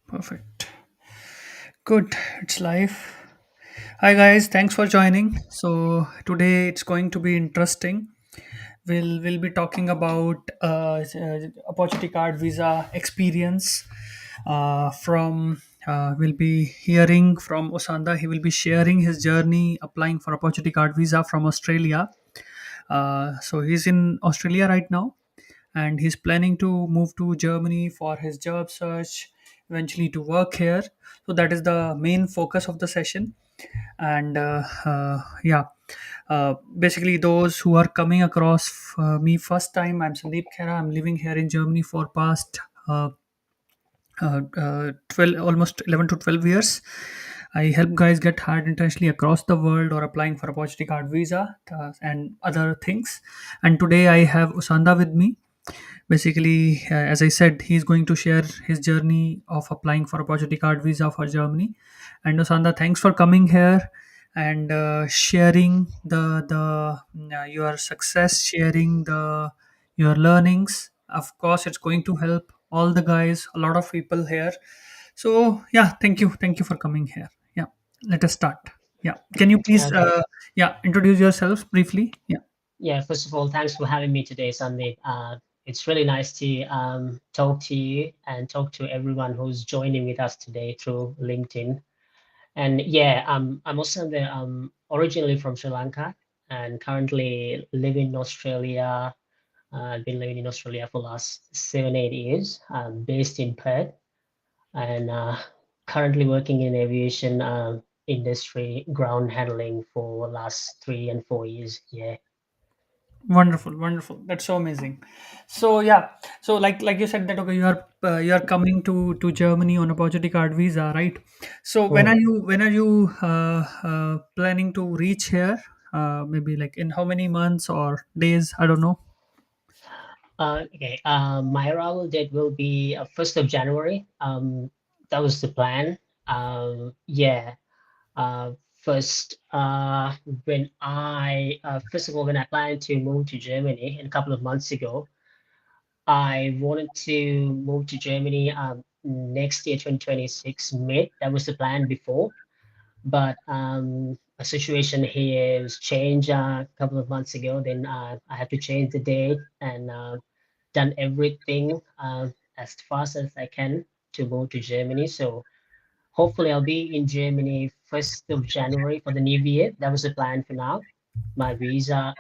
Perfect. Good. It's live. Hi guys, thanks for joining. So today it's going to be interesting. We'll be talking about opportunity card visa experience. From We'll be hearing from Osanda. He will be sharing his journey applying for opportunity card visa from Australia. So he's in Australia right now, and he's planning to move to Germany for his job search, eventually to work here. So that is the main focus of the session. And yeah, basically those who are coming across me first time, I'm Sandeep Khera. I'm living here in Germany for past 12, almost 11 to 12 years. I help guys get hired internationally across the world or applying for opportunity card visa and other things. And today I have Usanda with me. Basically, as I said, he's going to share his journey of applying for opportunity card visa for Germany. And Usanda, thanks for coming here and sharing your success, sharing the your learnings. Of course, it's going to help all the guys, a lot of people here. So yeah, thank you for coming here. Yeah, let us start. Yeah, can you please Okay. yeah, introduce yourself briefly? Yeah. Yeah, first of all, thanks for having me today, Sandeep. It's really nice to talk to you and talk to everyone who's joining with us today through LinkedIn. And yeah, I'm also originally from Sri Lanka and currently live in Australia. I've been living in Australia for last 7, 8 years. I'm based in Perth and currently working in aviation industry, ground handling for last 3 and 4 years. Yeah. Wonderful, wonderful. That's so amazing. So yeah, so like you said that okay, you are coming to Germany on opportunity card visa, right? So Hmm. when are you planning to reach here? Maybe like in how many months or days? I don't know. Okay. My arrival date will be 1st of January. That was the plan. Yeah. First, first of all, when I planned to move to Germany a couple of months ago, I wanted to move to Germany next year, 2026 mid. That was the plan before, but a situation here was changed a couple of months ago. Then I had to change the date and done everything as fast as I can to move to Germany. So hopefully I'll be in Germany 1st of January for the new year. That was the plan for now. My visa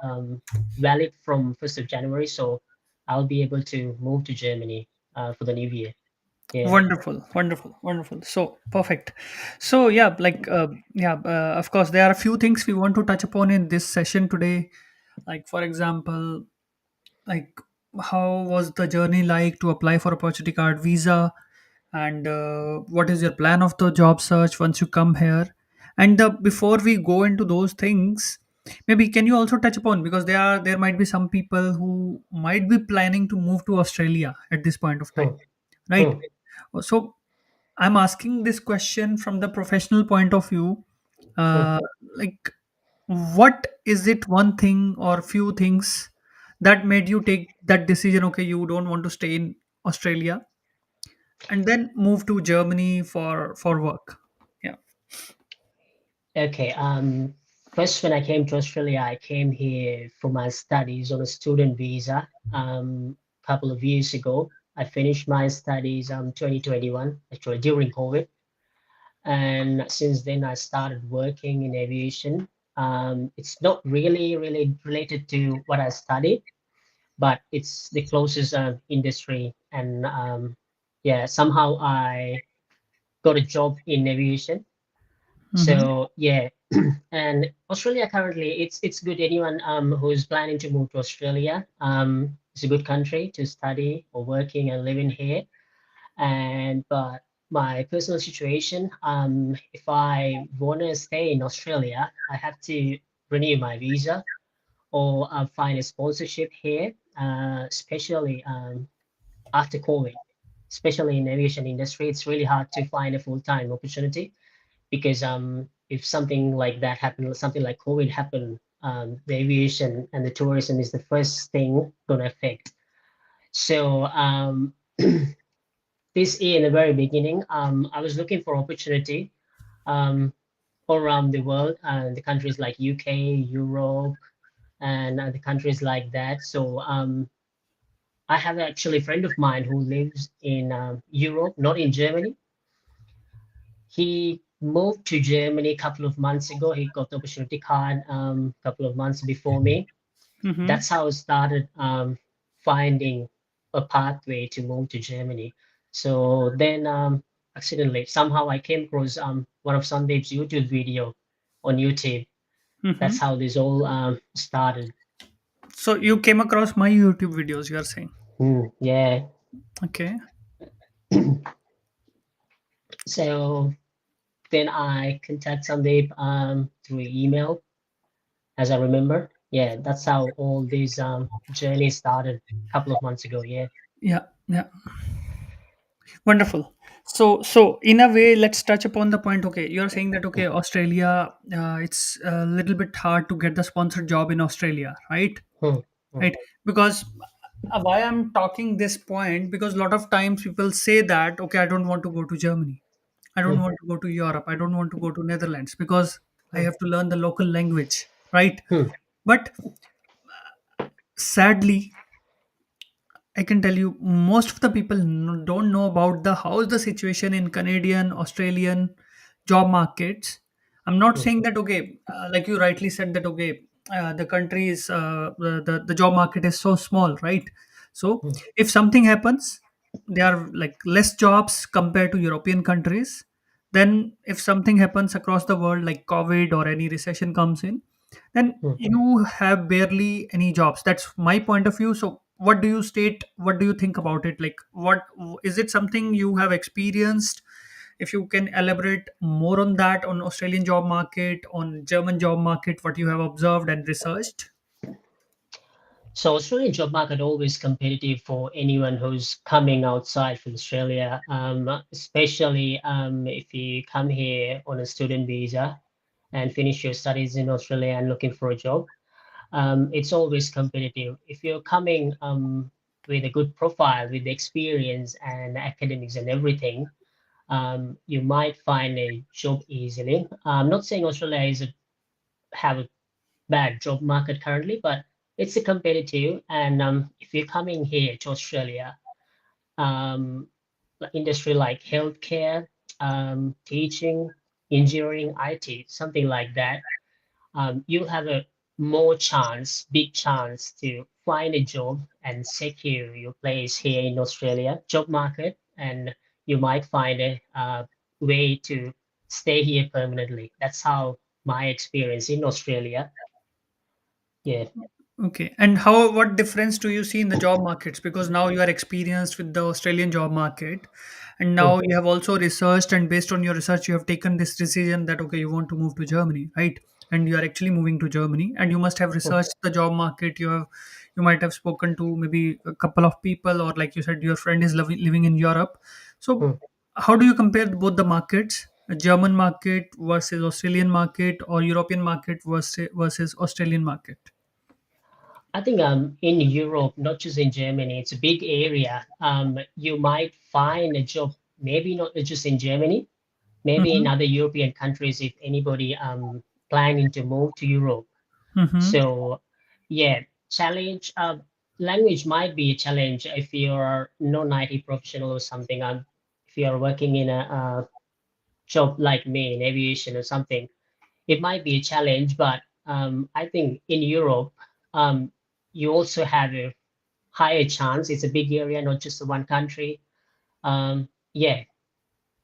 valid from 1st of January, so I'll be able to move to Germany for the new year. Yeah. Wonderful, wonderful, wonderful. So perfect. So yeah, of course, there are a few things we want to touch upon in this session today. Like for example, like how was the journey like to apply for opportunity card visa, and what is your plan of the job search once you come here? And before we go into those things, maybe can you also touch upon, because there might be some people who might be planning to move to Australia at this point of time, Hmm. right? Hmm. So I'm asking this question from the professional point of view. Hmm. uh, like, what is it, one thing or few things that made you take that decision, okay, you don't want to stay in Australia and then move to Germany for work? Yeah. Okay. First, when I came to Australia, I came here for my studies on a student visa. A couple of years ago, I finished my studies 2021, actually during COVID. And since then, I started working in aviation. It's not really related to what I studied, but it's the closest industry. And yeah, somehow I got a job in aviation. Mm-hmm. So yeah, and Australia currently it's good. Anyone who's planning to move to Australia, it's a good country to study or working and living here. And but my personal situation, if I want to stay in Australia, I have to renew my visa or find a sponsorship here, especially after COVID. especially in aviation industry, it's really hard to find a full-time opportunity because if something like that happened, something like COVID happened, the aviation and the tourism is the first thing gonna affect. So this year in the very beginning, I was looking for opportunity um, all around the world, the countries like UK, Europe, and the countries like that. So I have actually a friend of mine who lives in Europe, not in Germany. He moved to Germany a couple of months ago. He got the opportunity card a couple of months before me. Mm-hmm. That's how I started finding a pathway to move to Germany. So then, accidentally, somehow I came across one of Sandeep's YouTube video on YouTube. Mm-hmm. That's how this all started. So you came across my YouTube videos, you are saying? Yeah. Okay. So then I contact Sandeep through email, as I remember. Yeah, that's how all these journeys started a couple of months ago. Yeah. Yeah. Yeah. Wonderful. So in a way, let's touch upon the point. Okay, you're saying that okay, Australia, it's a little bit hard to get the sponsored job in Australia, right? Hmm, hmm, Right. Because why I'm talking this point, because a lot of times people say that okay, I don't want to go to Germany, I don't hmm, want to go to Europe, I don't want to go to Netherlands because I hmm, have to learn the local language, right? hmm, But sadly, I can tell you most of the people don't know about the how's the situation in Canadian, Australian job markets. I'm not hmm, saying that okay, like you rightly said that okay, the country is the job market is so small, right? So hmm, if something happens, there are like less jobs compared to European countries. Then if something happens across the world like COVID or any recession comes in, then hmm. you have barely any jobs. That's my point of view. So what do you state, what do you think about it? Like what is it, something you have experienced? If you can elaborate more on that, on Australian job market, on German job market, what you have observed and researched. So Australian job market always competitive for anyone who's coming outside from Australia, especially if you come here on a student visa and finish your studies in Australia and looking for a job. It's always competitive. If you're coming with a good profile, with experience and academics and everything, you might find a job easily. I'm not saying Australia is have a bad job market currently, but it's a competitive. And if you're coming here to Australia, um, industry like healthcare, teaching, engineering, IT, something like that, you'll have a more chance, big chance to find a job and secure your place here in Australia job market, and you might find a way to stay here permanently. That's how my experience in Australia. Yeah. Okay. And how, what difference do you see in the job markets? Because now you are experienced with the Australian job market, and Hmm, now you have also researched, and based on your research, you have taken this decision that okay, you want to move to Germany, right? And you are actually moving to Germany, and you must have hmm, researched the job market. You might have spoken to maybe a couple of people, or like you said, your friend is living in Europe. So, hmm. how do you compare both the markets? A German market versus Australian market, or European market versus Australian market? I think in Europe, not just in Germany, it's a big area. You might find a job, maybe not just in Germany, maybe in Mhm. other European countries if anybody planning to move to Europe. Mhm. So yeah, challenge language might be a challenge if you're non-IT professional or something. If you're working in a job like me in aviation or something, it might be a challenge. But I think in Europe, um, you also have a higher chance. It's a big area, not just the one country. Yeah,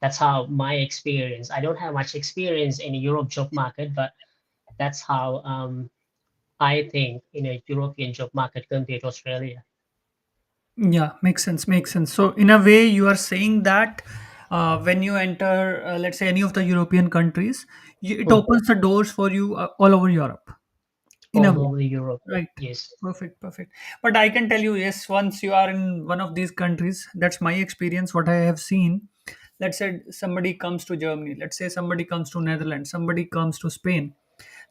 that's how my experience. I don't have much experience in the Europe job market, but that's how I think in a European job market compared to Australia. Yeah, makes sense. Makes sense. So, in a way, you are saying that when you enter, let's say, any of the European countries, it Hmm. opens the doors for you all over Europe. In a all way. over Europe. Right. Yes. Perfect, perfect. But I can tell you, yes, once you are in one of these countries, that's my experience, what I have seen. Let's say somebody comes to Germany, let's say somebody comes to Netherlands, somebody comes to Spain,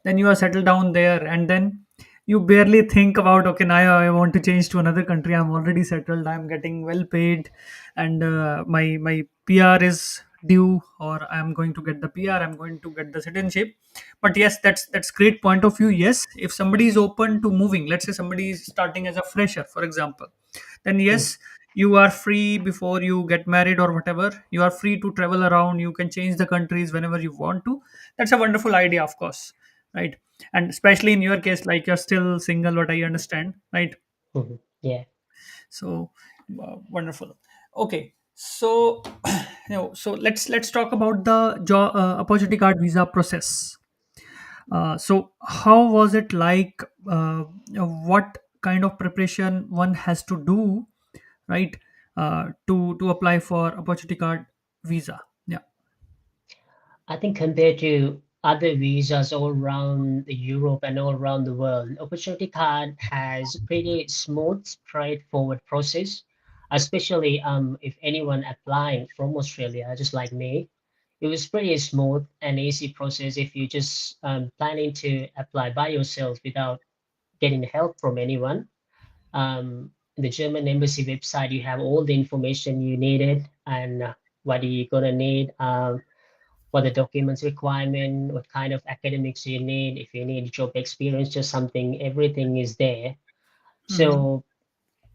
then you are settled down there, and then you barely think about, okay, now I want to change to another country. I'm already settled, I'm getting well paid, and my PR is due, or I'm going to get the PR, I'm going to get the citizenship. But yes, that's great point of view. Yes, if somebody is open to moving, let's say somebody is starting as a fresher, for example, then Mm. yes, you are free before you get married or whatever. You are free to travel around, you can change the countries whenever you want to. That's a wonderful idea, of course, right? And especially in your case, like you're still single, what I understand, right? Mhm. Yeah. So wonderful. Okay, so so let's talk about the job opportunity card visa process. So how was it like? What kind of preparation one has to do, right, to apply for opportunity card visa? Yeah. I think compared to other visas all around Europe and all around the world, Opportunity Card has pretty smooth, straightforward process, especially if anyone applying from Australia, just like me. It was pretty smooth and easy process if you just planning to apply by yourself without getting help from anyone. The German embassy website, you have all the information you needed and what you're gonna need. What the documents requirement, what kind of academics you need, if you need job experience, just something, everything is there. Mm-hmm. So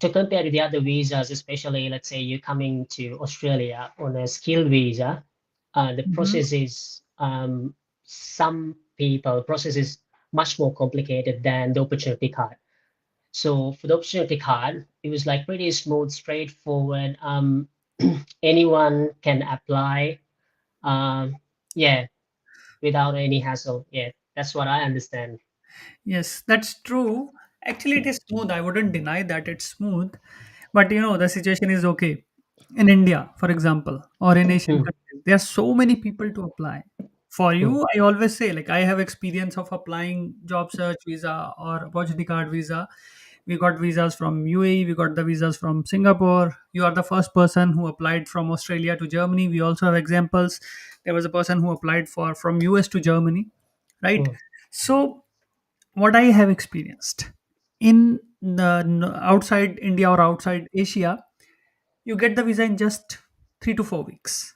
to compare to the other visas, especially let's say you're coming to Australia on a skilled visa, the Mm-hmm. process is some people process is much more complicated than the opportunity card. So for the opportunity card, it was like pretty smooth, straightforward. Anyone can apply. Um, yeah, without any hassle. Yeah, that's what I understand. Yes, that's true. Actually, it is smooth. I wouldn't deny that it's smooth. But the situation is okay. In India, for example, or in Asian Hmm, countries, there are so many people to apply. For hmm, you, I always say, like, I have experience of applying job search visa or opportunity card visa. We got visas from UAE, we got the visas from Singapore. You are the first person who applied from Australia to Germany. We also have examples. There was a person who applied for from US to Germany, right? hmm. So what I have experienced in the outside India or outside Asia, you get the visa in just 3 to 4 weeks,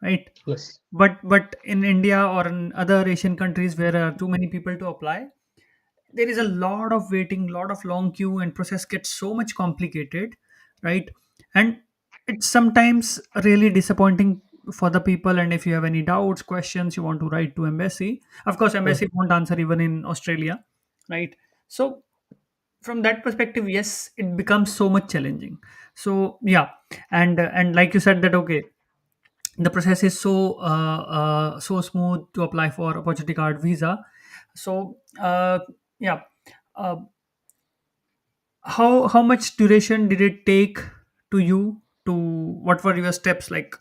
right? Yes. But in India or in other Asian countries where there are too many people to apply, there is a lot of waiting, lot of long queue, and process gets so much complicated, right? And it's sometimes really disappointing for the people. And if you have any doubts, questions, you want to write to embassy, of course Hmm. embassy won't answer even in Australia, right? So from that perspective, yes, it becomes so much challenging. So yeah, and like you said that, okay, the process is so smooth to apply for opportunity card visa. So yeah, uh, how much duration did it take to you to what were your steps like,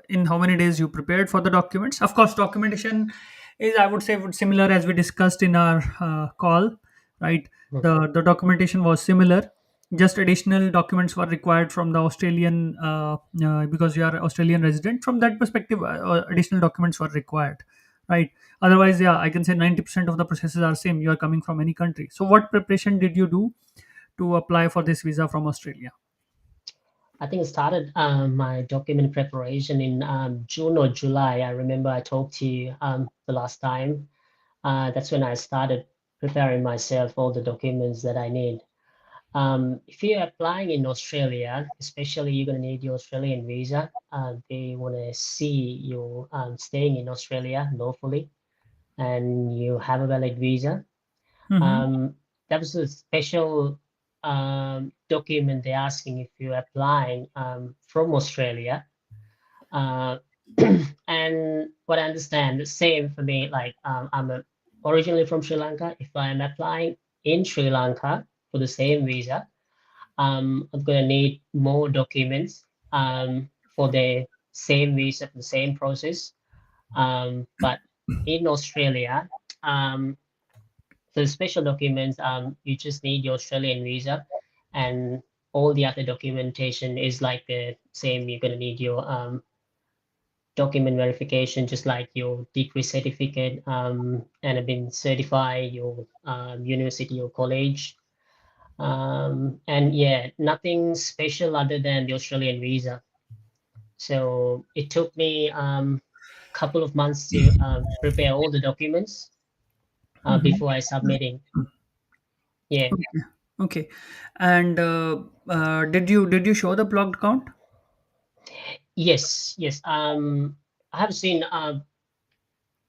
in how many days you prepared for the documents? Of course, documentation is, I would say, similar as we discussed in our call, right? Hmm. The documentation was similar, just additional documents were required from the Australian, because you are Australian resident. From that perspective, additional documents were required, right? Otherwise, yeah, I can say 90% of the processes are same. You are coming from any country. So what preparation did you do to apply for this visa from Australia? I think I started my document preparation in June or July. I remember I talked to you the last time. That's when I started preparing myself all the documents that I need. If you're applying in Australia, especially you're going to need your Australian visa. They want to see you staying in Australia lawfully and you have a valid visa. Mm-hmm. Um, that was a special document they're asking if you're applying from Australia. Uh, and what I understand, the same for me, like originally from Sri Lanka. If I'm applying in Sri Lanka for the same visa, I'm gonna need more documents for the same visa, for the same process. But in Australia, um, So the special documents, you just need your Australian visa, and all the other documentation is like the same. You're gonna need your document verification, just like your degree certificate, and have been certified, your university or college. And yeah, nothing special other than the Australian visa. So it took me couple of months to prepare all the documents Hmm. before I submitting. Yeah. Okay. Okay. And did you show the blocked account? Yes, yes. I have seen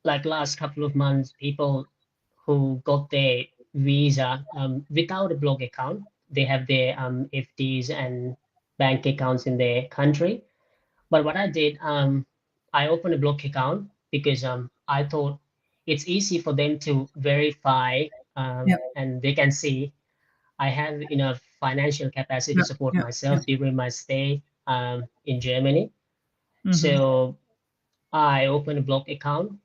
like last couple of months people who got their visa without a blog account. They have their FDs and bank accounts in their country. But what I did, I opened a blog account because I thought it's easy for them to verify, Yeah. and they can see I have enough financial capacity to Yeah. support Yeah. Yeah. myself during my stay in Germany. Mm-hmm. So I opened a blog account.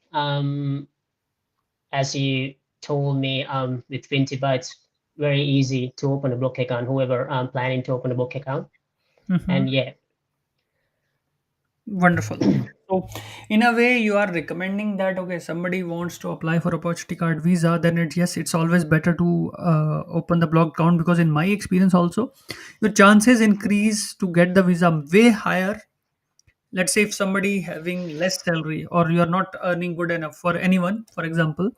As you told me, with Fintiba, it's very easy to open a blog account. Whoever planning to open a blog account, Mm-hmm. and yeah, Wonderful. So, in a way, you are recommending that okay, somebody wants to apply for opportunity card visa, then yes, it's always better to open the blog account because in my experience also, your chances increase to get the visa way higher. Let's say if somebody having less salary or you are not earning good enough for anyone, for example,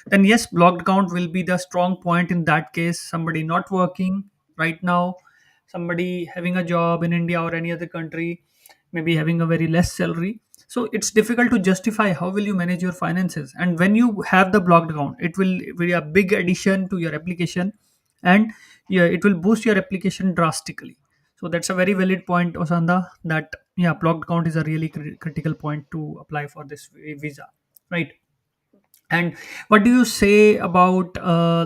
then yes, blocked account will be the strong point in that case. Somebody not working right now, somebody having a job in India or any other country, maybe having a very less salary, so it's difficult to justify how will you manage your finances. And when you have the blocked account, it will be a big addition to your application, and yeah, it will boost your application drastically. So that's a very valid point, Osanda, that yeah, blocked account is a really critical point to apply for this visa, right? And what do you say about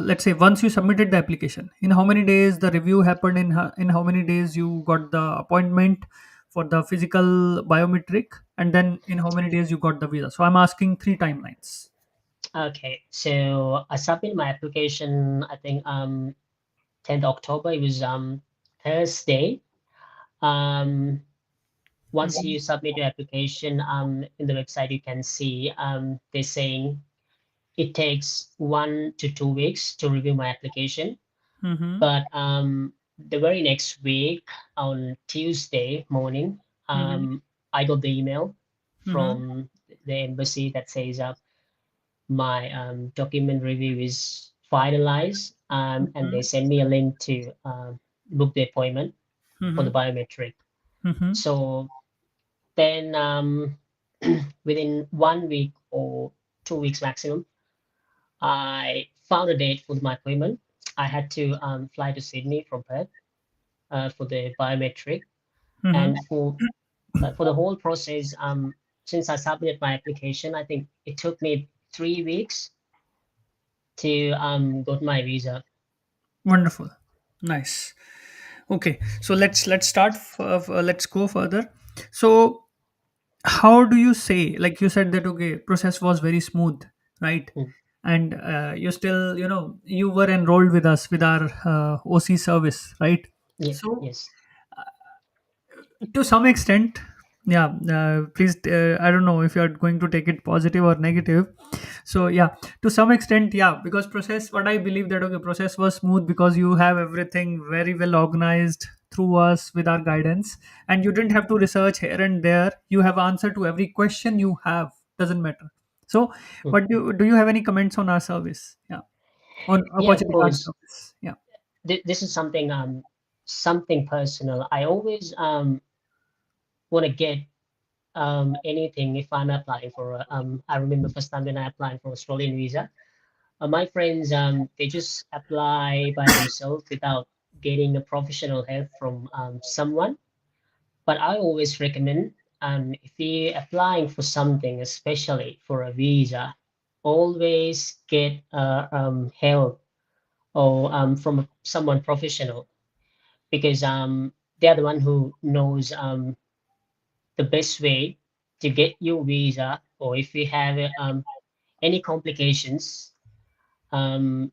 let's say once you submitted the application, in how many days the review happened, in how many days you got the appointment for the physical biometric, and then in how many days you got the visa? So I'm asking three timelines. okay. So I submitted my application. I think 10th October. It was Thursday. Um, Once Mhm. you submit your application, in the website you can see they're saying it takes 1 to 2 weeks to review my application. Mhm. But the very next week, on Tuesday morning, Mhm. I got the email Mhm. from the embassy that says my document review is finalized, and they Mhm. send me a link to book the appointment for the Mhm. biometric. Mhm. So then, within 1 week or 2 weeks maximum, I found a date for my appointment. I had to fly to Sydney from Perth for the biometric, Mhm. and for the whole process, since I submitted my application, I think it took me 3 weeks to got my visa. Wonderful. Nice. Okay, so let's start let's go further. So how do you say, like you said that okay, process was very smooth, right? Mm, And you still, you were enrolled with us with our OC service, right? yeah, So yes. to some extent, yeah, please, I don't know if you're going to take it positive or negative. So yeah, to some extent, yeah, because process, what I believe that okay, process was smooth because you have everything very well organized through us with our guidance, and you didn't have to research here and there. You have answer to every question you have, doesn't matter. So Mm. what do you have any comments on our service? Yeah, on Yeah, of opportunity card course. service. Yeah. This is something personal. I always want to get anything if I'm applying for I remember first time when I applied for Australian visa. My friends, they just apply by themselves without getting a professional help from someone. But I always recommend, if you're applying for something, especially for a visa, always get help or from someone professional, because they're the one who knows the best way to get your visa, or if you have any complications,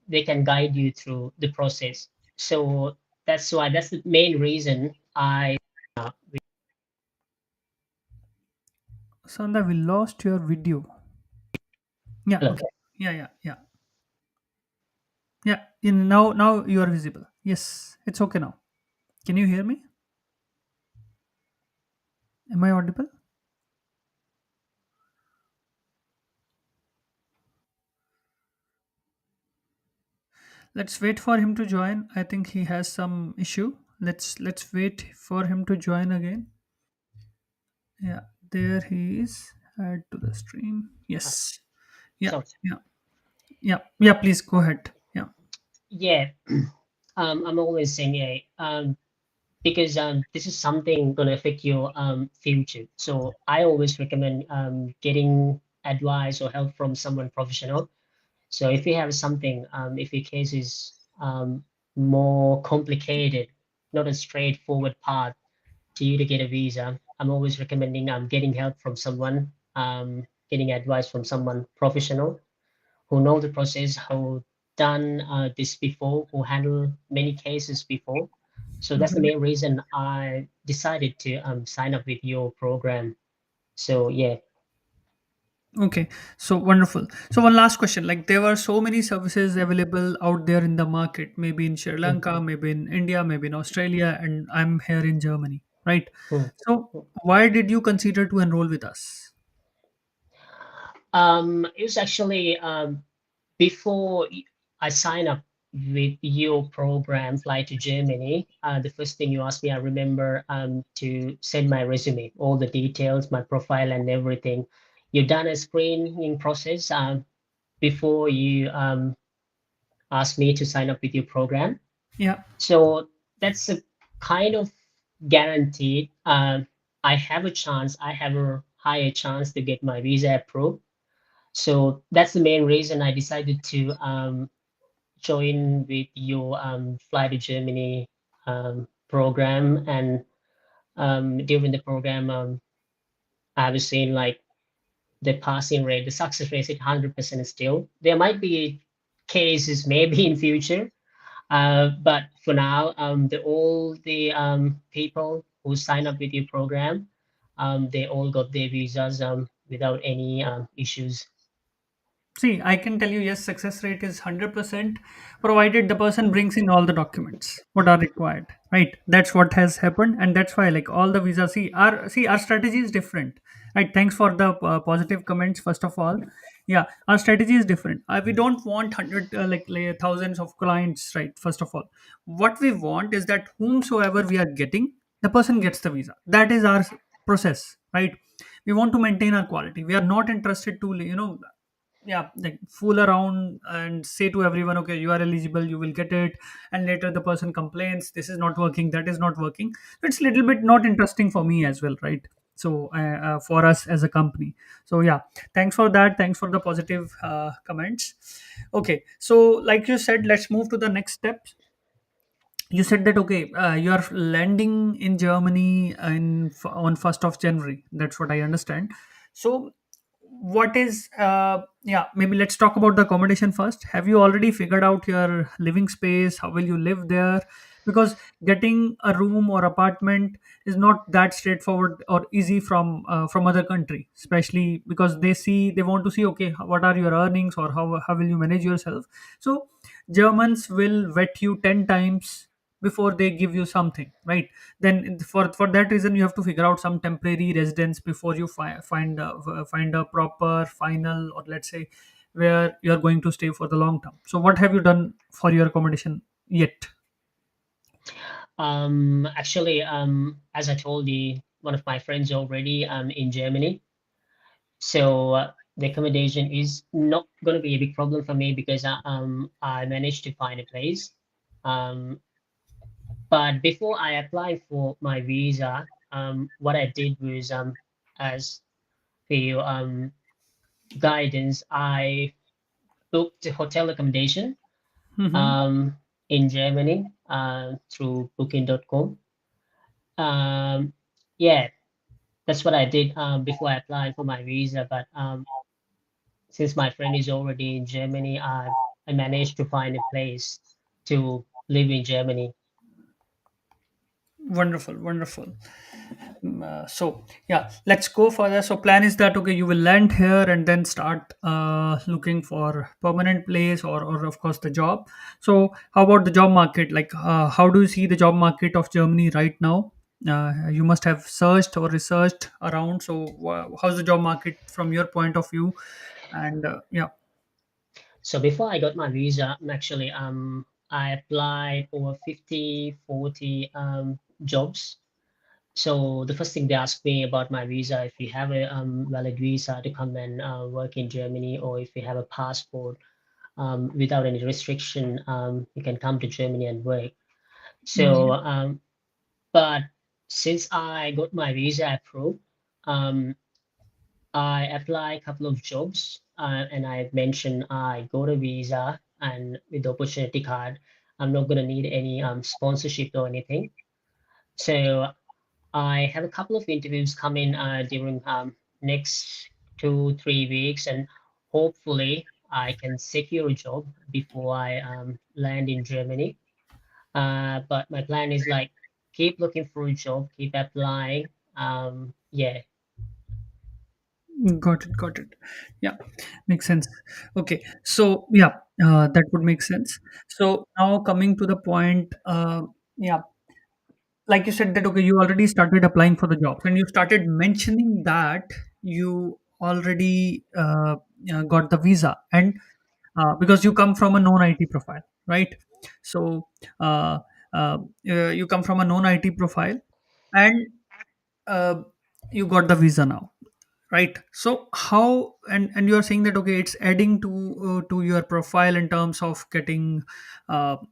they can guide you through the process. So that's the main reason I Sanda, we lost your video. Yeah, hello. okay. Yeah, yeah, yeah. Yeah, now you are visible. Yes, it's okay now. Can you hear me? Am I audible? Let's wait for him to join. I think he has some issue. Let's wait for him to join again. Yeah, there he is. Add to the stream. Uh, Yes. Yeah, so yeah, yeah, yeah. Please go ahead. Yeah. yeah, I'm always saying yeah, because this is something gonna affect your future. So I always recommend getting advice or help from someone professional. So if you have something, if your case is more complicated, not a straightforward path to you to get a visa, I'm always recommending getting help from someone, getting advice from someone professional who know the process, who done this before, who handle many cases before. So that's the Mhm. main reason I decided to sign up with your program. So yeah. Okay, so wonderful. So one last question: like there were so many services available out there in the market, maybe in Sri Mm, Lanka, maybe in India, maybe in Australia, and I'm here in Germany, right? mm, So mm. why did you consider to enroll with us? It was actually before I sign up with your program, Fly to Germany, the first thing you asked me, I remember to send my resume, all the details, my profile, and everything. You've done a screening process before you asked me to sign up with your program. Yeah. So that's a kind of guaranteed. I have a chance, I have a higher chance to get my visa approved. So that's the main reason I decided to join with your Fly to Germany program. And during the program, I was seeing like the passing rate, the success rate is 100% still. There might be cases maybe in future, but for now, all the people who sign up with your program, they all got their visas without any issues. See, I can tell you, yes, success rate is 100%, provided the person brings in all the documents what are required. Right? That's what has happened, and that's why, like all the visa. See our strategy is different. Right? Thanks for the positive comments. First of all, yeah, our strategy is different. We don't want hundred like thousands of clients. Right? First of all, what we want is that whomsoever we are getting, the person gets the visa. That is our process. Right? We want to maintain our quality. We are not interested to yeah, like fool around and say to everyone, okay, you are eligible, you will get it, and later the person complains, this is not working, that is not working. It's a little bit not interesting for me as well, right? So for us as a company. So yeah, thanks for that, thanks for the positive comments. Okay, so like you said, let's move to the next step. You said that okay, you are landing in Germany on 1st of January. That's what I understand. So what is yeah, maybe let's talk about the accommodation first. Have you already figured out your living space? How will you live there? Because getting a room or apartment is not that straightforward or easy from other country, especially because they want to see, okay, what are your earnings, or how will you manage yourself. So Germans will vet you 10 times before they give you something, right? Then for that reason, you have to figure out some temporary residence before you find a proper final, or let's say where you're going to stay for the long term. So what have you done for your accommodation yet? Actually, as I told you, one of my friends already in Germany. So the accommodation is not going to be a big problem for me because I managed to find a place. Um, but before I applied for my visa, what I did was as for your guidance, I booked a hotel accommodation Hmm. um, in Germany through Booking.com. Yeah, that's what I did before I applied for my visa. But since my friend is already in Germany, I managed to find a place to live in Germany. Wonderful, wonderful. So yeah, let's go further. So plan is that okay, you will land here and then start looking for permanent place, or of course the job. So how about the job market? Like how do you see the job market of Germany right now? You must have searched or researched around. So how's the job market from your point of view? And yeah. So before I got my visa, actually, I applied over 50, 40 jobs. So the first thing they asked me about my visa, if you have a valid visa to come and work in Germany, or if you have a passport without any restriction, you can come to Germany and work. So, Mhm. but since I got my visa approved, um, I applied a couple of jobs, and I mentioned I got a visa and with the opportunity card, I'm not gonna need any sponsorship or anything. So I have a couple of interviews coming during next 2, 3 weeks, and hopefully I can secure a job before I land in Germany. But my plan is like keep looking for a job, keep applying. Yeah. Got it, got it. Yeah, makes sense. Okay, so yeah, that would make sense. So now coming to the point, yeah, like you said that okay, you already started applying for the jobs, and you started mentioning that you already got the visa, and because you come from a non IT profile, right? So uh, you come from a non IT profile, and uh, you got the visa now, right? So how, and you are saying that okay, it's adding to your profile in terms of getting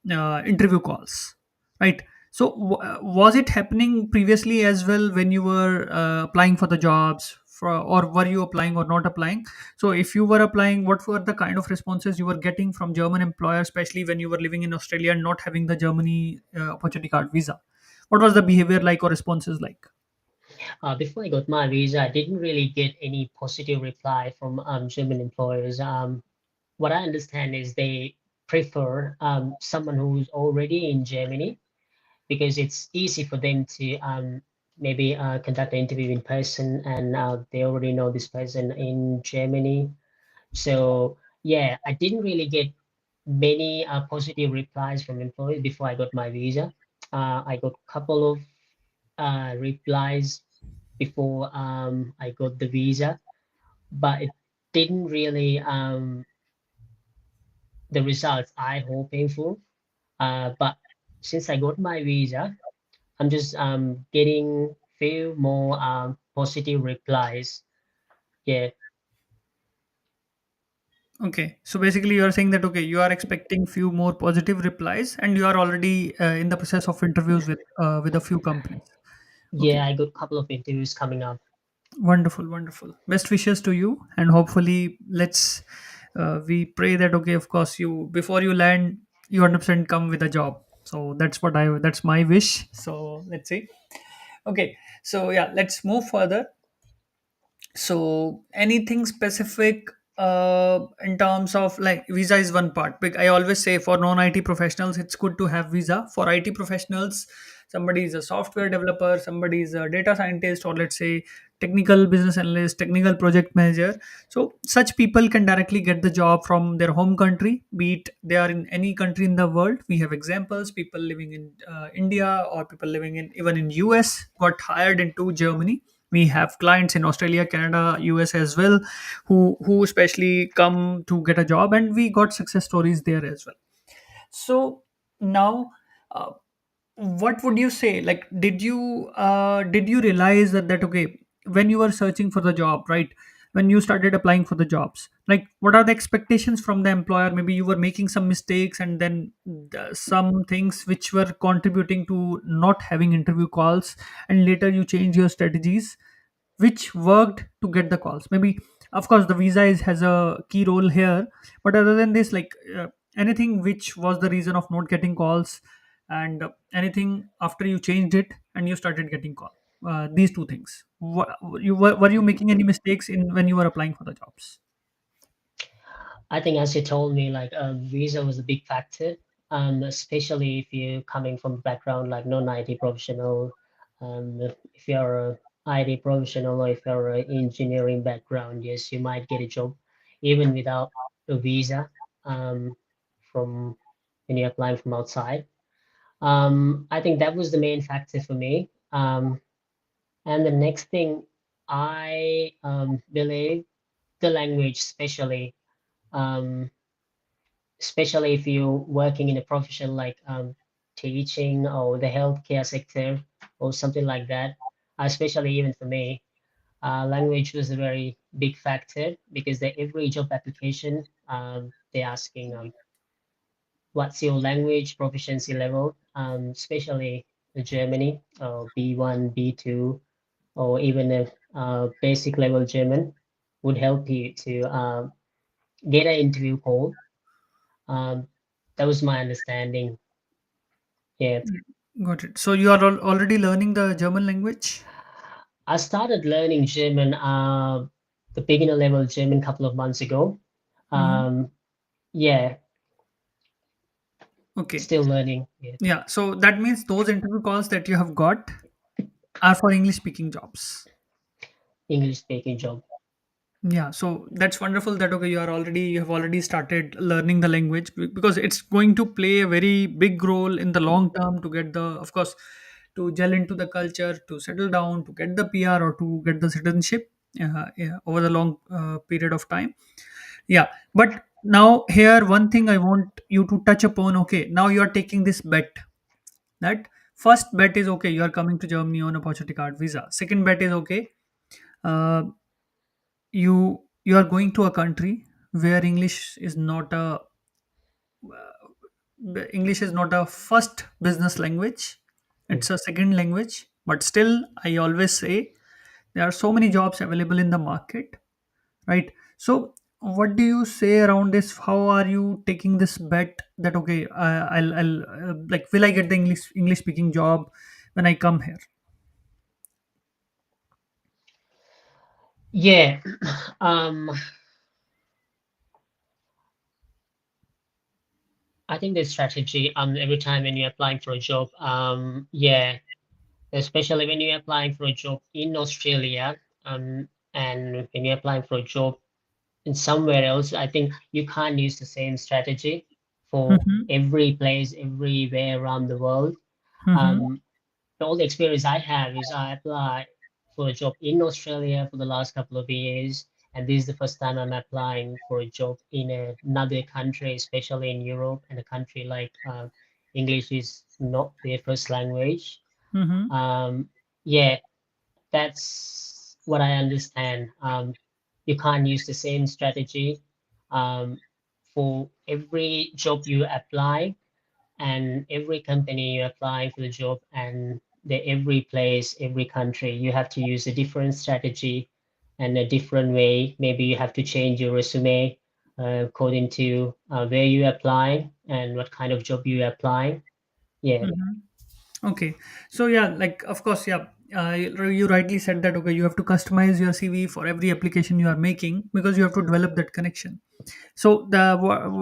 interview calls, right? So was it happening previously as well when you were applying for the jobs, or were you applying or not applying? So if you were applying, what were the kind of responses you were getting from German employers, especially when you were living in Australia and not having the Germany opportunity card visa? What was the behavior like or responses like? Before I got my visa, I didn't really get any positive reply from German employers. What I understand is they prefer someone who's already in Germany because it's easy for them to maybe conduct an interview in person, and they already know this person in Germany. So yeah, I didn't really get many positive replies from employees before I got my visa. I got a couple of replies before I got the visa, but it didn't really the results I hoping for. But since I got my visa, I'm just getting few more positive replies. Yeah, Okay, so basically you are saying that okay, you are expecting few more positive replies, and you are already in the process of interviews with a few companies. yeah, Okay, I got a couple of interviews coming up. wonderful, wonderful. Best wishes to you, and hopefully, let's we pray that okay, of course, you before you land, you 100% come with a job. So that's my wish. So let's see. Okay, so yeah, let's move further. So anything specific in terms of like visa is one part. I always say for non-IT professionals, it's good to have visa. For IT professionals, somebody is a software developer, somebody is a data scientist, or let's say technical business analyst, technical project manager. So such people can directly get the job from their home country, be it they are in any country in the world. We have examples, people living in India, or people living in even in US got hired into Germany. We have clients in Australia, Canada, US as well, who especially come to get a job, and we got success stories there as well. So now, uh, what would you say, like did you realize that okay, when you were searching for the job, right, when you started applying for the jobs, like what are the expectations from the employer? Maybe you were making some mistakes, and then some things which were contributing to not having interview calls, and later you change your strategies which worked to get the calls. Maybe of course the visa has a key role here, but other than this, like anything which was the reason of not getting calls, and anything after you changed it and you started getting call, these two things. Were you making any mistakes in when you were applying for the jobs? I think as you told me, like visa was a big factor, especially if you're coming from a background like non-IT professional. If you're a IT professional or if you're an engineering background, yes, you might get a job even without a visa from when you're applying from outside. I think that was the main factor for me. And the next thing I believe the language, um, especially if you're working in a profession like teaching or the healthcare sector or something like that. Especially even for me, language was a very big factor because every job application they're asking what's your language proficiency level, especially in Germany, B1, B2, or even a basic level German would help you to get an interview call. Um, that was my understanding. Yeah, Got it. So you are already learning the German language? I started learning German, the beginner level German, a couple of months ago. Hmm. Um, yeah, Okay. still learning. Yeah, Yeah. So that means those interview calls that you have got are for English speaking jobs. English speaking job. Yeah, so that's wonderful that okay, you have already started learning the language because it's going to play a very big role in the long term to get the, of course, to gel into the culture, to settle down, to get the PR or to get the citizenship, yeah, over the long period of time. Yeah, but now here one thing I want you to touch upon. Okay, now you are taking this bet. That first bet is okay, you are coming to Germany on opportunity card visa. Second bet is okay. Uh, you are going to a country where English is not a first business language. Mm. It's a second language, but still I always say there are so many jobs available in the market, right? So what do you say around this? How are you taking this bet that okay, I'll like, will I get the English speaking job when I come here? Yeah, um, I think the strategy every time when you're applying for a job, yeah, especially when you're applying for a job in Australia, and when you're applying for a job in somewhere else, I think you can't use the same strategy for Mm-hmm. every place, everywhere around the world. Mm-hmm. Um, the only experience I have is I applied for a job in Australia for the last couple of years, and this is the first time I'm applying for a job in another country, especially in Europe, and a country like English is not their first language. Mm-hmm. Um, yeah, that's what I understand. You can't use the same strategy um, for every job you apply and every company you're applying for the job and every place, every country. You have to use a different strategy and a different way. Maybe you have to change your resume according to where you apply and what kind of job you applying. Yeah. Okay, so yeah, like of course, yeah, you rightly said that okay, you have to customize your CV for every application you are making because you have to develop that connection. So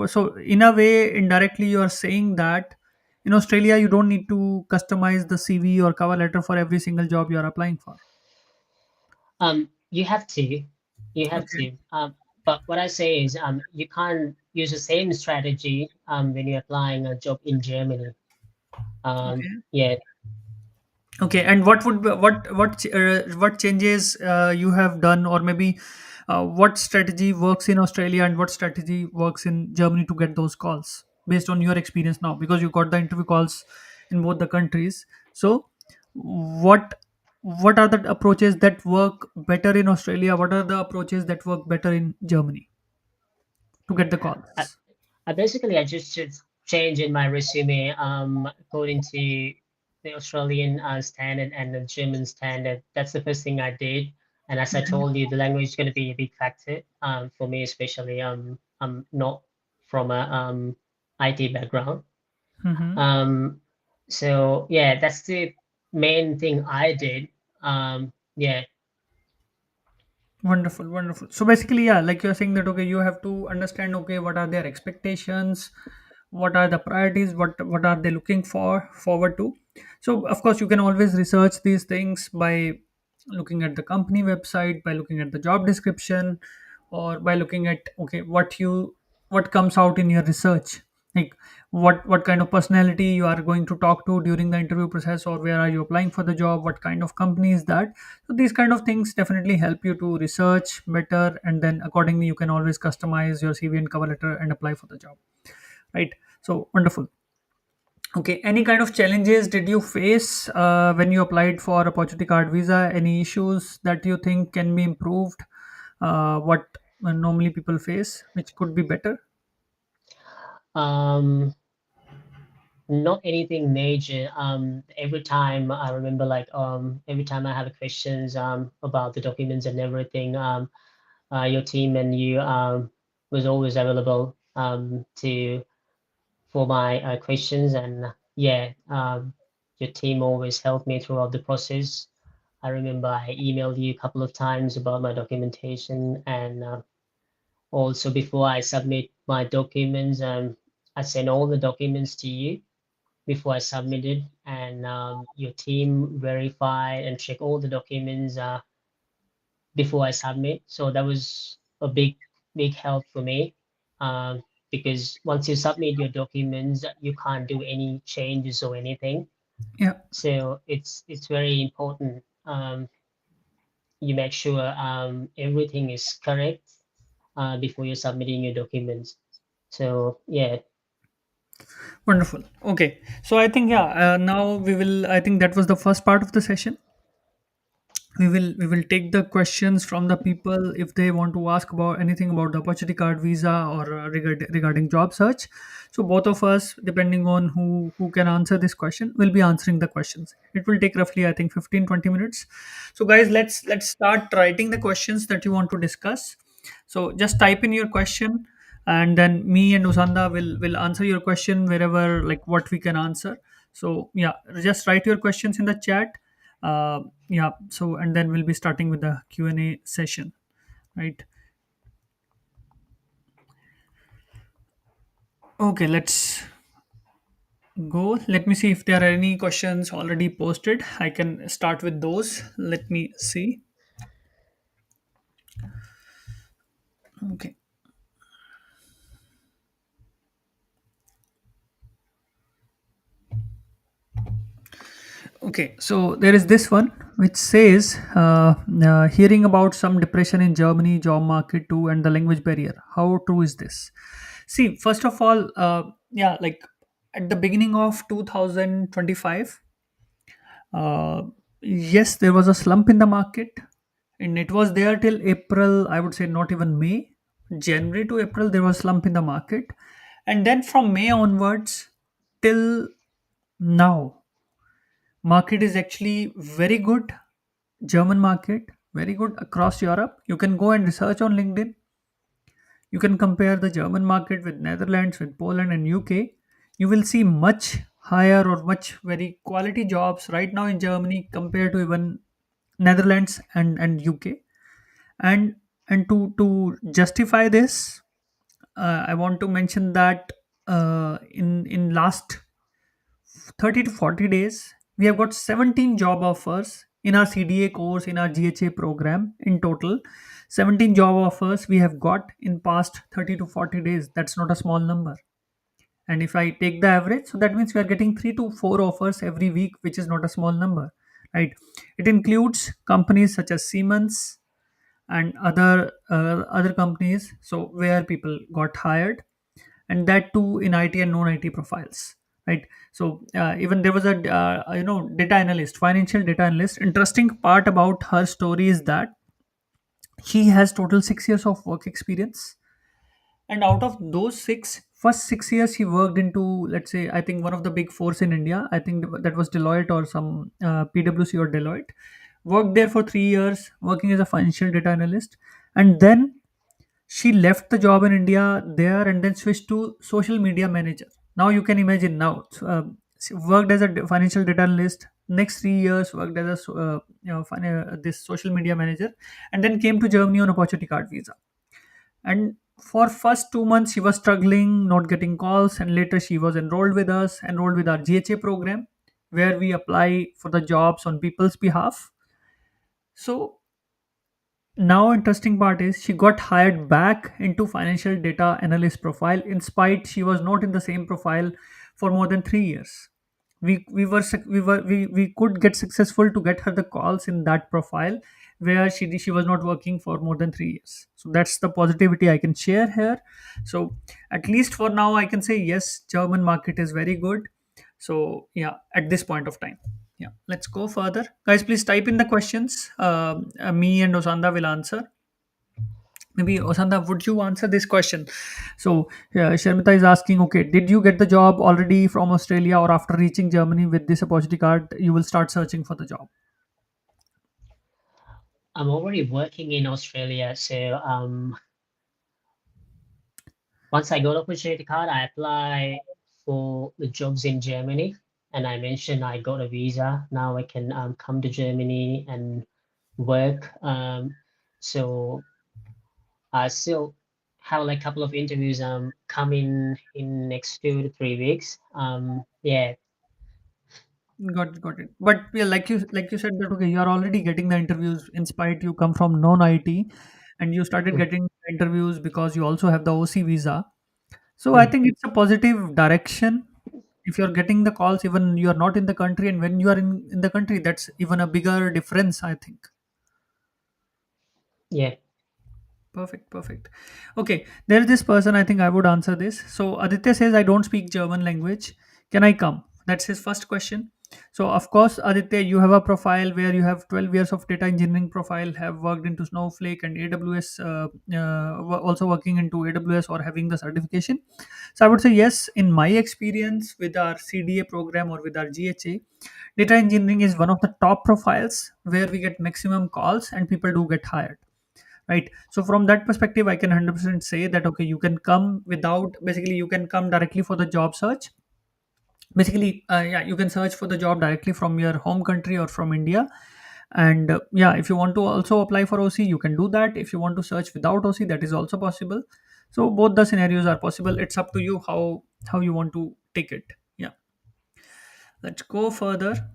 so in a way, indirectly, you are saying that in Australia you don't need to customize the CV or cover letter for every single job you are applying for. You have to, you have Okay, to. But what I say is, you can't use the same strategy when you're applying a job in Germany. okay, Yeah, okay. And what would be, what changes you have done, or maybe what strategy works in Australia and what strategy works in Germany to get those calls based on your experience now? Because you got the interview calls in both the countries. So, what what are the approaches that work better in Australia? What are the approaches that work better in Germany to get the I, calls? I just should change in my resume according to the Australian standard and the German standard. That's the first thing I did. And as I told you, the language is going to be a big factor for me, especially. I'm not from a IT background. Mm-hmm. Um, so yeah, that's the main thing I did. Yeah, Wonderful, wonderful. So basically, yeah, like you're saying that okay, you have to understand okay, what are their expectations, what are the priorities, what are they looking for forward to. So of course, you can always research these things by looking at the company website, by looking at the job description, or by looking at okay, what comes out in your research, like what kind of personality you are going to talk to during the interview process, or where are you applying for the job, what kind of company is that. So these kind of things definitely help you to research better, and then accordingly you can always customize your CV and cover letter and apply for the job, right? So wonderful. Okay, any kind of challenges did you face when you applied for opportunity card visa? Any issues that you think can be improved? What normally people face, which could be better? Um, Not anything major. Every time I remember, like, every time I have questions, about the documents and everything, your team and you, was always available, to for my questions, and yeah, your team always helped me throughout the process. I remember I emailed you a couple of times about my documentation, and also before I submit my documents, I send all the documents to you before I submitted, and your team verify and check all the documents before I submit. So that was a big help for me, because once you submit your documents, you can't do any changes or anything. Yeah. So it's very important. You make sure everything is correct before you're submitting your documents. So yeah. Wonderful. Okay. So I think yeah. Now we will. I think that was the first part of the session. We will take the questions from the people if they want to ask about anything about the opportunity card visa, or regarding job search. So both of us, depending on who can answer this question, will be answering the questions. It will take roughly I think 15-20 minutes. So guys, let's start writing the questions that you want to discuss. So just type in your question, and then me and Usanda will answer your question wherever, like what we can answer. So yeah, just write your questions in the chat. Yeah, so and then we'll be starting with the Q&A session, right? Okay, let's go. Let me see if there are any questions already posted. I can start with those. Let me see. Okay. Okay, so there is this one which says, hearing about some depression in Germany, job market too, and the language barrier. How true is this? See, first of all, yeah, like at the beginning of 2025, Uh, yes, there was a slump in the market, and it was there till April. I would say not even May, January to April. There was slump in the market, and then from May onwards till now, market is actually very good. German market very good across Europe. You can go and research on LinkedIn. You can compare the German market with Netherlands, with Poland and UK. You will see much higher or much very quality jobs right now in Germany compared to even Netherlands and UK. And to justify this, I want to mention that in last 30 to 40 days, we have got 17 job offers in our CDA course, in our GHA program. In total 17 job offers we have got in past 30 to 40 days. That's not a small number. And if I take the average, so that means we are getting 3 to 4 offers every week, which is not a small number, right? It includes companies such as Siemens and other companies, so where people got hired, and that too in IT and non-IT profiles, right? So even there was a data analyst, financial data analyst. Interesting part about her story is that she has total 6 years of work experience, and out of those first 6 years he worked into, let's say, I think one of the big fours in India. I think that was Deloitte or some PwC or Deloitte. Worked there for 3 years working as a financial data analyst, and then she left the job in India there and then switched to social media manager. Now you can imagine now. She worked as a financial data analyst. Next 3 years worked as a this social media manager, and then came to Germany on opportunity card visa. And for first 2 months she was struggling, not getting calls, and later she was enrolled with us, enrolled with our GHA program, where we apply for the jobs on people's behalf. So now interesting part is she got hired back into financial data analyst profile, in spite she was not in the same profile for more than 3 years. We could get successful to get her the calls in that profile, where she was not working for more than 3 years. So that's the positivity I can share here. So at least for now I can say yes, German market is very good. So yeah, at this point of time. Yeah, let's go further. Guys, please type in the questions. Me and Osanda will answer. Maybe Osanda, would you answer this question? So, Sharmita is asking, okay, did you get the job already from Australia, or after reaching Germany with this opportunity card, you will start searching for the job? I'm already working in Australia, so once I got opportunity card, I apply for the jobs in Germany, and I mentioned I got a visa. Now I can come to Germany and work. So I still have like a couple of interviews coming in next 2 to 3 weeks. Yeah, Got it, got it. But yeah, like you said that okay, you are already getting the interviews in spite you come from non-IT, and you started mm, getting interviews because you also have the OC visa. So I mm, think it's a positive direction. If you're getting the calls, even you are not in the country, and when you are in the country, that's even a bigger difference, I think. yeah. Perfect, perfect. Okay, there is this person. I think I would answer this. So Aditya says, I don't speak German language. Can I come? That's his first question. So of course, Aditya, you have a profile where you have 12 years of data engineering profile, have worked into Snowflake and AWS, also working into AWS or having the certification. So I would say yes. In my experience with our CDA program or with our GHA, data engineering is one of the top profiles where we get maximum calls and people do get hired, right? So from that perspective I can 100% say that okay, you can come without, basically you can come directly for the job search. Basically, yeah, you can search for the job directly from your home country or from India. And yeah, if you want to also apply for OC, you can do that. If you want to search without OC, that is also possible. So both the scenarios are possible. It's up to you how you want to take it. Yeah, let's go further.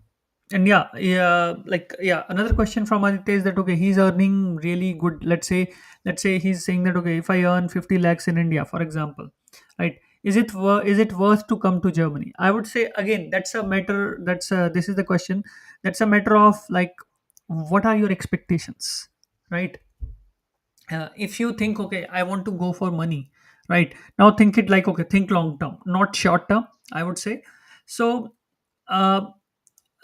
And yeah, yeah, another question from Aditya is that okay, he's earning really good. Let's say he's saying that okay, if I earn 50 lakhs in India, for example, right? Is it worth to come to Germany? I would say again, that's a matter. This is the question. That's a matter of like, what are your expectations, right? If you think okay, I want to go for money, right? Now think it like okay, think long term, not short term, I would say. So uh,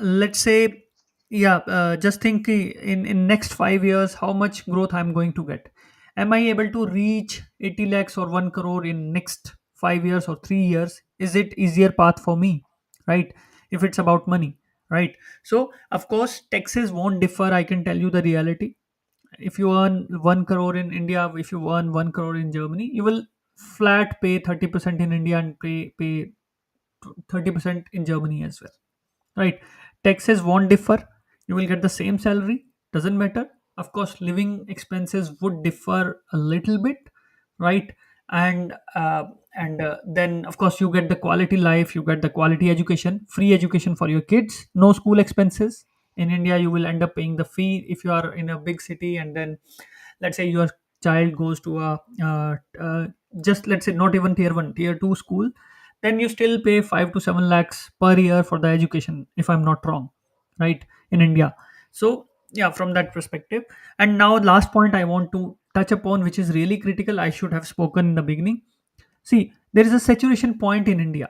let's say, yeah, just think in next 5 years how much growth I'm going to get. Am I able to reach 80 lakhs or 1 crore in next 5 years or 3 years? Is it easier path for me, right? If it's about money, right? So of course taxes won't differ, I can tell you the reality. If you earn 1 crore in India, if you earn 1 crore in Germany, you will flat pay 30% in India and pay 30% in Germany as well, right? Taxes won't differ, you will get the same salary, doesn't matter. Of course living expenses would differ a little bit, right? And then of course you get the quality life, you get the quality education, free education for your kids, no school expenses. In India you will end up paying the fee if you are in a big city, and then let's say your child goes to a just let's say not even tier 1, tier 2 school, then you still pay 5 to 7 lakhs per year for the education, if I'm not wrong, right? In India. So yeah, from that perspective. And now last point I want to touch upon, which is really critical, I should have spoken in the beginning. See, there is a saturation point in India,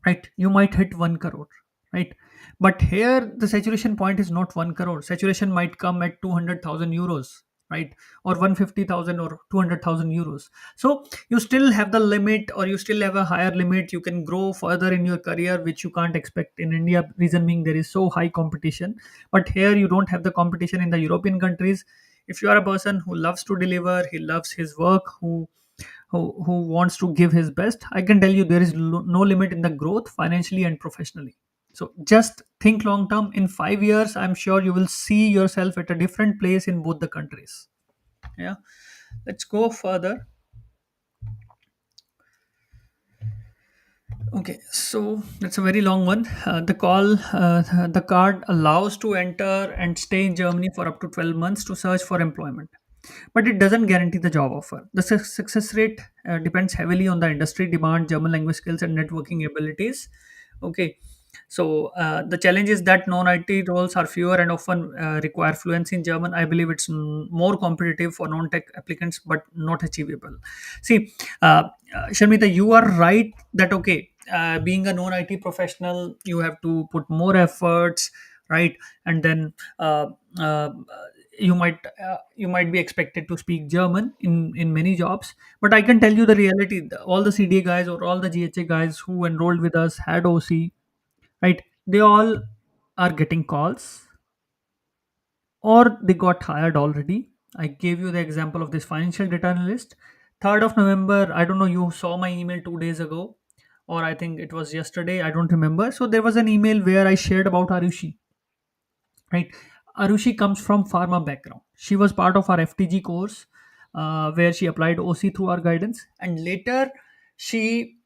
right? You might hit 1 crore, right? But here the saturation point is not 1 crore. Saturation might come at 200,000 euros, right? Or 150,000 or 200,000 euros. So you still have the limit, or you still have a higher limit. You can grow further in your career, which you can't expect in India. Reason being, there is so high competition. But here you don't have the competition in the European countries. If you are a person who loves to deliver, he loves his work, who who wants to give his best, I can tell you there is no limit in the growth financially and professionally. So just think long term. In 5 years, I'm sure you will see yourself at a different place in both the countries. Yeah, let's go further. Okay, so that's a very long one. The card allows to enter and stay in Germany for up to 12 months to search for employment, but it doesn't guarantee the job offer. The success rate depends heavily on the industry demand, German language skills, and networking abilities. Okay, so the challenge is that non-IT roles are fewer and often require fluency in German. I believe it's more competitive for non-tech applicants, but not achievable. See, Sharmita, you are right that okay, being a non-IT professional, you have to put more efforts, right? And then uh, you might be expected to speak German in many jobs. But I can tell you the reality: all the CDA guys or all the GHA guys who enrolled with us had OC, right? They all are getting calls or they got hired already. I gave you the example of this financial data analyst. 3rd of November, I don't know, you saw my email 2 days ago, or I think it was yesterday, I don't remember. So there was an email where I shared about Arushi, right? Arushi comes from pharma background. She was part of our FTG course where she applied OC through our guidance, and later she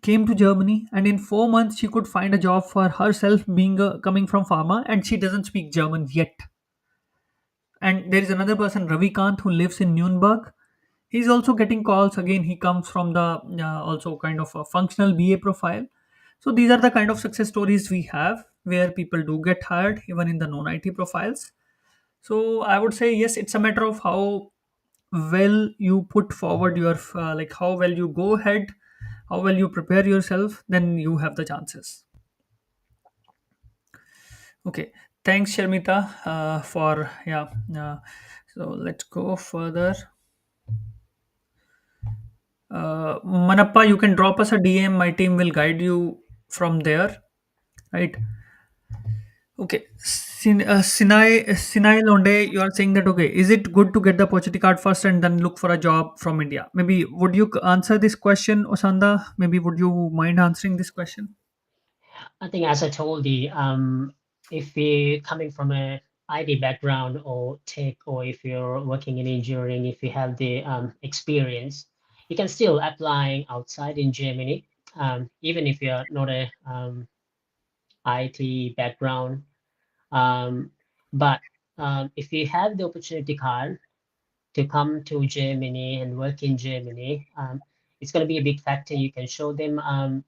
came to Germany, and in 4 months she could find a job for herself, being coming from pharma, and she doesn't speak German yet. And there is another person, Ravi Kant, who lives in Nuremberg. He's also getting calls. Again, he comes from the also kind of a functional BA profile. So these are the kind of success stories we have where people do get hired even in the non IT profiles. So I would say yes, it's a matter of how well you put forward your like how well you go ahead, how well you prepare yourself, then you have the chances. Okay, thanks Sharmita for yeah. So let's go further. Manappa, you can drop us a DM. My team will guide you from there, right? Okay. Sinai Londe, you are saying that okay, is it good to get the opportunity card first and then look for a job from India? Maybe would you answer this question, Osanda? Maybe would you mind answering this question? I think as I told you, if you're coming from a ID background or tech, or if you're working in engineering, if you have the experience, you can still apply outside in Germany, even if you're not a IT background. Um, but if you have the opportunity card to come to Germany and work in Germany, it's going to be a big factor. You can show them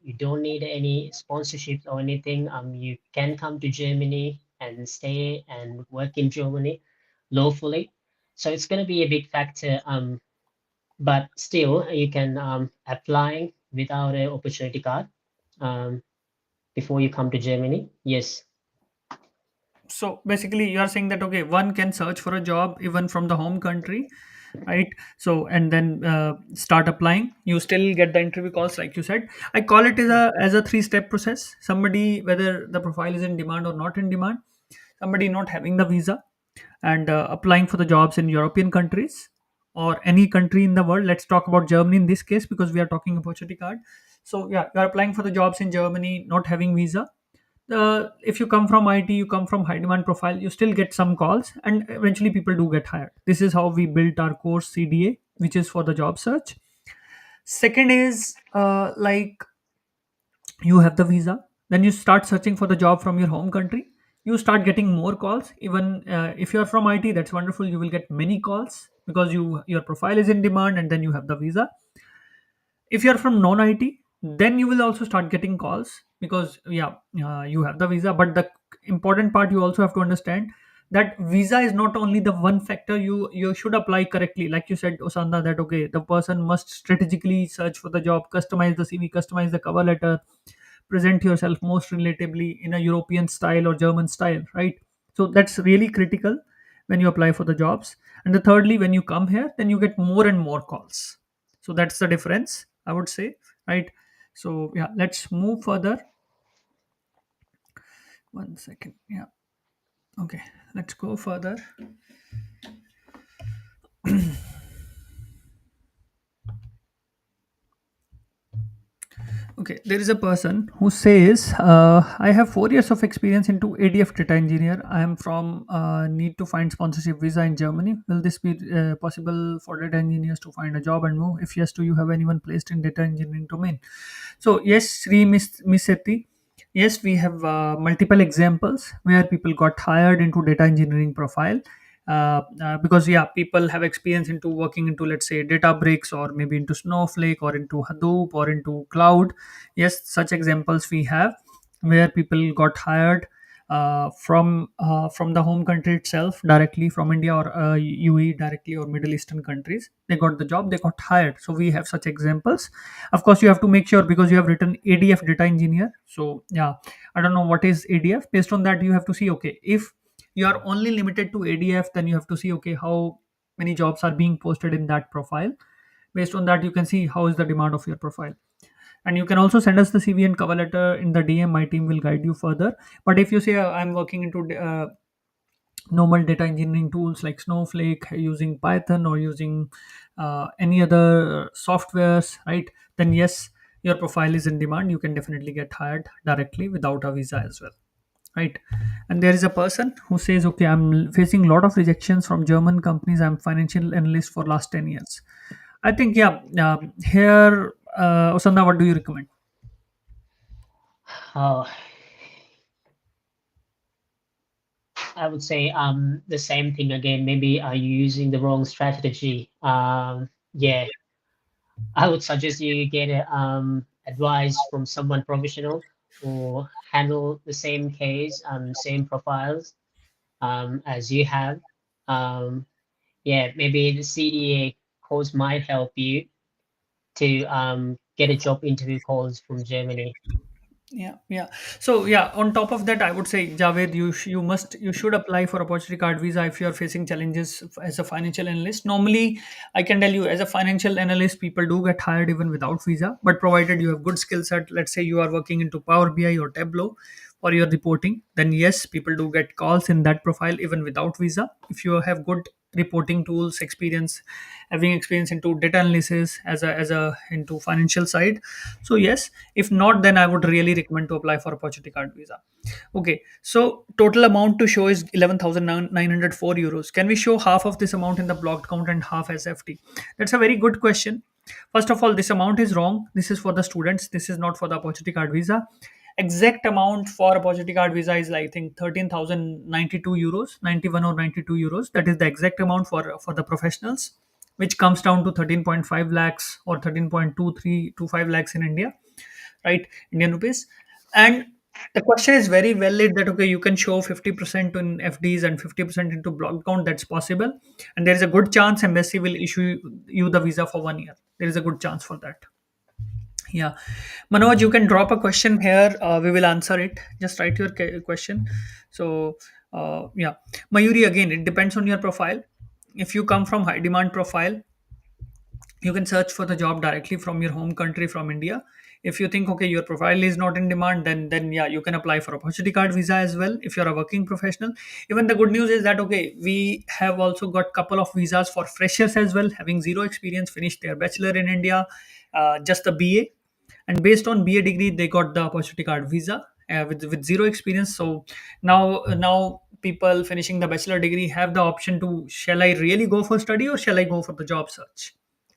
you don't need any sponsorships or anything. You can come to Germany and stay and work in Germany lawfully. So it's going to be a big factor. But still, you can apply without an opportunity card um, before you come to Germany. Yes. So basically, you are saying that okay, one can search for a job even from the home country, right? So and then start applying. You still get the interview calls, like you said. I call it as a three-step process. Somebody, whether the profile is in demand or not in demand, somebody not having the visa and applying for the jobs in European countries or any country in the world. Let's talk about Germany in this case because we are talking opportunity card. So yeah, you are applying for the jobs in Germany, not having visa. If you come from IT, you come from high demand profile, you still get some calls, and eventually people do get hired. This is how we built our course CDA, which is for the job search. Second is like you have the visa, then you start searching for the job from your home country. You start getting more calls. Even if you are from IT, that's wonderful. You will get many calls because your profile is in demand, and then you have the visa. If you're from non-IT, then you will also start getting calls because yeah, you have the visa. But the important part you also have to understand that visa is not only the one factor. You should apply correctly, like you said, Osanda, that okay, the person must strategically search for the job, customize the CV, customize the cover letter, present yourself most relatively in a European style or German style, right? So that's really critical when you apply for the jobs. And the thirdly, when you come here, then you get more and more calls. So that's the difference, I would say, right? So yeah, let's move further. One second. Yeah. Okay. Let's go further. Okay, there is a person who says, I have 4 years of experience into ADF data engineer. I am from need to find sponsorship visa in Germany. Will this be possible for data engineers to find a job and move? If yes, do you have anyone placed in data engineering domain? So yes, Miss Sethi, yes, we have multiple examples where people got hired into data engineering profile, because yeah, people have experience into working into, let's say, Databricks, or maybe into Snowflake, or into Hadoop, or into cloud. Yes, such examples we have where people got hired from the home country itself, directly from India, or UAE directly, or Middle Eastern countries. They got the job, they got hired. So we have such examples. Of course, you have to make sure, because you have written ADF data engineer. So yeah, I don't know what is ADF. Based on that, you have to see, okay, if you are only limited to ADF, then you have to see, okay, how many jobs are being posted in that profile. Based on that, you can see how is the demand of your profile. And you can also send us the CV and cover letter in the DM. My team will guide you further. But if you say, I'm working into normal data engineering tools like Snowflake, using Python, or using any other softwares, right, then yes, your profile is in demand. You can definitely get hired directly without a visa as well, right? And there is a person who says, okay, I'm facing a lot of rejections from German companies. I'm financial analyst for last 10 years. I think, yeah, here, Osanda, what do you recommend? Oh, I would say the same thing again. Maybe are you using the wrong strategy? Yeah, I would suggest you get advice from someone professional who handle the same case, same profiles as you have. Um, yeah, maybe the CDA course might help you to get a job interview calls from Germany. Yeah, yeah. So yeah, on top of that, I would say, Javed, you should apply for opportunity card visa if you are facing challenges as a financial analyst. Normally, I can tell you, as a financial analyst, people do get hired even without visa, but provided you have good skill set. Let's say you are working into Power BI or Tableau for your reporting, then yes, people do get calls in that profile even without visa. If you have good reporting tools experience, having experience into data analysis as a into financial side, so yes. If not, then I would really recommend to apply for opportunity card visa. Okay, so total amount to show is 11,904 euros. Can we show half of this amount in the blocked count and half as FT? That's a very good question. First of all, this amount is wrong. This is for the students. This is not for the opportunity card visa. Exact amount for opportunity card visa is, I think, 13,092 euros, 91 or 92 euros. That is the exact amount for the professionals, which comes down to 13.5 lakhs or 13.2325 lakhs in India, right? Indian rupees. And the question is very valid, that okay, you can show 50% in FDs and 50% into block count. That's possible. And there is a good chance embassy will issue you the visa for 1 year. There is a good chance for that. Yeah. Manoj, you can drop a question here. We will answer it. Just write your question. So, yeah. Mayuri, again, it depends on your profile. If you come from high demand profile, you can search for the job directly from your home country, from India. If you think, okay, your profile is not in demand, then yeah, you can apply for opportunity card visa as well if you're a working professional. Even the good news is that, okay, we have also got couple of visas for freshers as well, having zero experience, finished their bachelor in India, just a BA, and based on BA degree they got the opportunity card visa, with zero experience. So now people finishing the bachelor degree have the option to, shall I really go for study or shall I go for the job search?